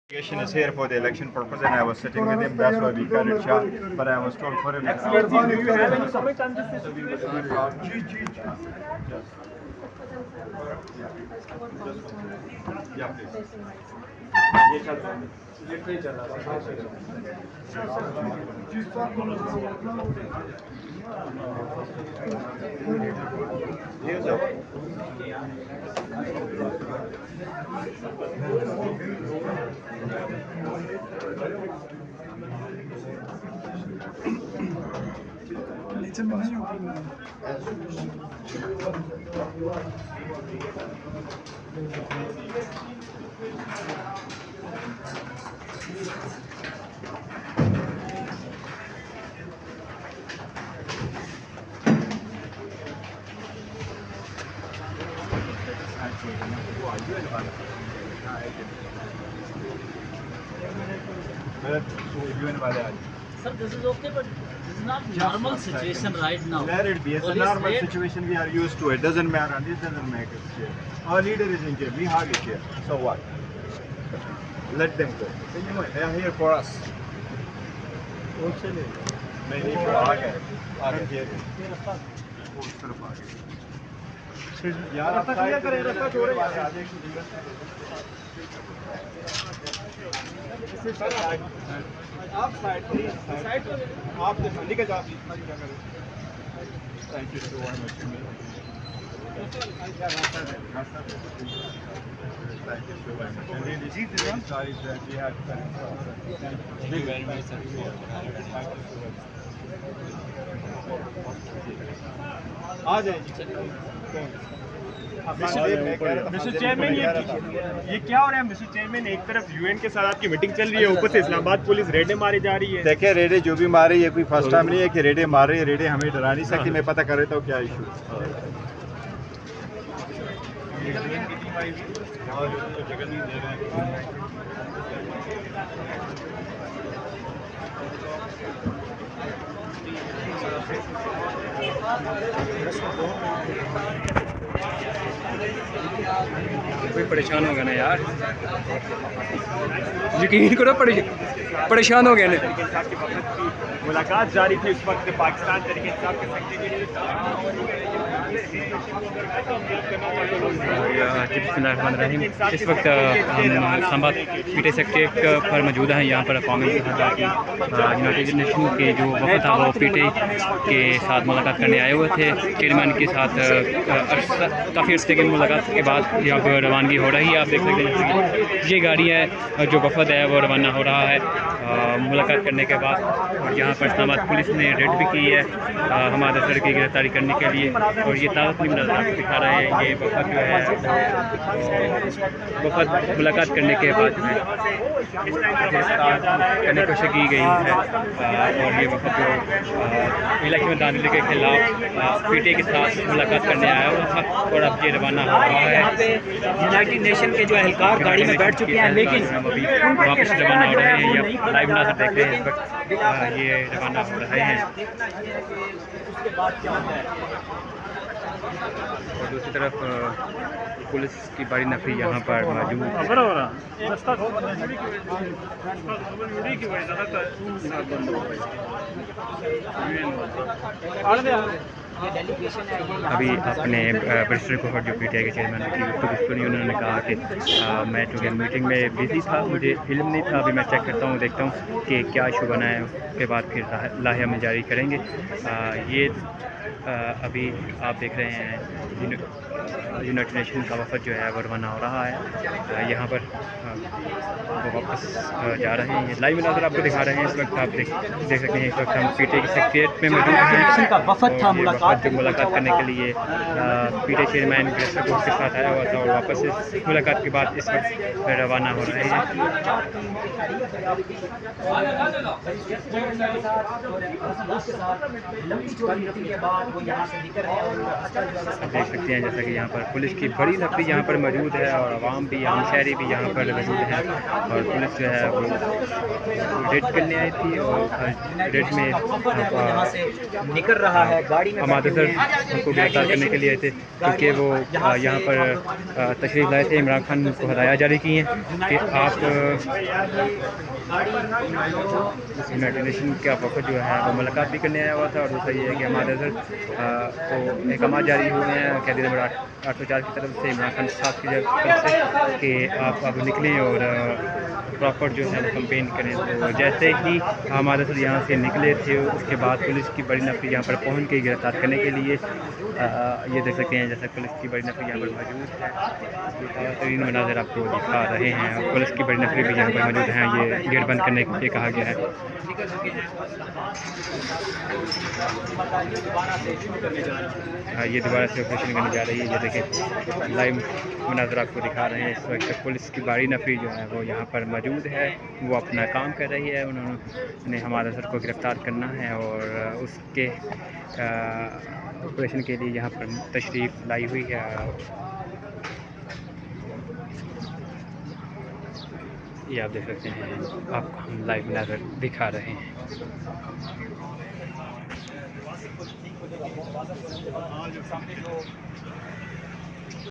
Delegation is here for the election purpose, and I was sitting with him. That's why we cut it short. But I was told for him. Do you have any comment on this situation? Yeah, please. Sir, this is okay, but this is not normal situation right now. Let it be. It's a Police normal raid. situation. We are used to it. Doesn't matter. This doesn't make us care. Our leader is in jail. We hardly care. So what? Let them go. They are here for us. नहीं नहीं आगे आगे उस तरफ आगे यार रास्ता clear करें रास्ता छोड़े आप साइड साइड आप निकल जाओ थैंक यू सो मच आ जाएंगे मिस्टर चेयरमैन, ये क्या हो रहा है मिस्टर चेयरमैन? एक तरफ यूएन के साथ आपकी मीटिंग चल रही है, ऊपर से इस्लामाबाद पुलिस रेडें मारी जा रही है। देखिए रेडे जो भी मारे ये कोई फर्स्ट टाइम नहीं है कि रेडे मार रही है। रेडे हमें डरा नहीं सकती। मैं पता कर रहा था क्या इशू कोई परेशान हो गया ना यार, यकीन करो परेशान हो गए ना। मुलाकात जारी थी उस वक्त पाकिस्तान तरीके इंसाफ के सेक्रेटरी बिस्मिल्लाहिर्रहमानिर्रहीम। इस वक्त हम इस्लामाबाद पीटे सेक्रेटरीट पर मौजूद हैं। यहाँ पर अक़वामी यूनाइटेड नेशन के जो वफ़द था वो पीटे के साथ मुलाकात करने आए हुए थे। चेयरमैन के साथ काफ़ी अर्से की मुलाकात के बाद यहाँ पर रवानगी हो रही है। आप देख सकते हैं ये गाड़ी है जो वफ़द है वो रवाना हो रहा है मुलाकात करने के बाद। और यहाँ पर इस्लामाबाद पुलिस ने रेड भी की है हमारे सर की गिरफ्तारी करने के लिए। और ये ताकत नज़र आपको दिखा रहे हैं। ये वफ़द जो है वफ़द मुलाकात करने के बाद गिरफ्तार करने की कोशिश की गई है। और ये वफ़द जो इलेक्शन दाखिले के खिलाफ पीटे के साथ मुलाकात करने आया हुआ था और अब ये रवाना हो रहा है। यूनाइटेड नेशन के जो एहलकार गाड़ी में बैठ चुके हैं, लेकिन अभी वापस रवाना हो रहे हैं। ये लाइव नज़र देख रहे हैं इस वक्त ये रवाना हो रहे हैं। और दूसरी तरफ पुलिस की बड़ी नफरी यहाँ पर मौजूद है। अभी अपने बरिस्टर को जो पीटीआई के चेयरमैन की गुफ्तगू सुनी, उन्होंने कहा कि मैं चूँकि मीटिंग में बिजी था, मुझे इल्म नहीं था। अभी मैं चेक करता हूँ, देखता हूँ कि क्या इशू बना है, उसके बाद फिर लाहिया में जारी करेंगे। ये अभी आप देख रहे हैं यूनाइटेड नेशन का वफ़द जो है वो रवाना हो रहा है। यहाँ पर वो वापस जा रहे हैं। लाइव नज़र आपको दिखा रहे हैं। इस वक्त आप देख सकते हैं इस वक्त हम पीटीआई के सेक्रेटरीट में मौजूद हैं। वफ़द था मुलाकात करने के लिए पीटीआई चेयरमैन बरिस्टर को के साथ आया हुआ था और वापस इस मुलाकात के बाद इस वक्त रवाना हो रहे हैं। देख सकते हैं जैसा कि यहाँ पर पुलिस की बड़ी नफरी यहाँ पर मौजूद है और आवाम भी, आम शहरी भी यहाँ पर मौजूद हैं। और पुलिस जो है वो रेड करने आई थी और रेड में यहाँ से निकल रहा है गाड़ी में हमारे सर को गिरफ्तार करने के लिए आए थे, क्योंकि वो यहाँ पर तशरीफ़ लाए थे। इमरान खान को हदायत जारी की हैं कि आप यूनाइटेड नेशन का वफद जो है वो मुलाकात भी करने आया हुआ था, और दूसरा ये है कि हमारे सर को अहकाम जारी हुए हैं कैदी नंबर 804 की तरफ से, इमरान खान साहब की तरफ से, कि आप अब निकलें और प्रॉपर जो है वो कंपेन करें। तो जैसे ही हमारे सर यहाँ से निकले थे, उसके बाद पुलिस की बड़ी नफरी यहाँ पर पहुँच गई गिरफ्तार करने के लिए। ये देख सकते हैं जैसे पुलिस की बड़ी नफरी यहाँ पर मौजूद है, तरीन मनाज़र आपको दिखा रहे हैं। पुलिस की बड़ी नफरी भी यहाँ पर मौजूद हैं। ये गेट बंद करने के लिए कहा गया है। ये दोबारा से ऑपरेशन करने जा रही है। ये देखिए लाइव मनाज़र आपको दिखा रहे हैं। इस वक्त पुलिस की बड़ी नफरी जो है वो यहाँ पर मौजूद है, वो अपना काम कर रही है। उन्होंने हमारे सर को गिरफ़्तार करना है और उसके ऑपरेशन के लिए यहाँ पर तशरीफ़ लाई हुई है। ये आप देख सकते हैं, आपको हम लाइव नज़र दिखा रहे हैं।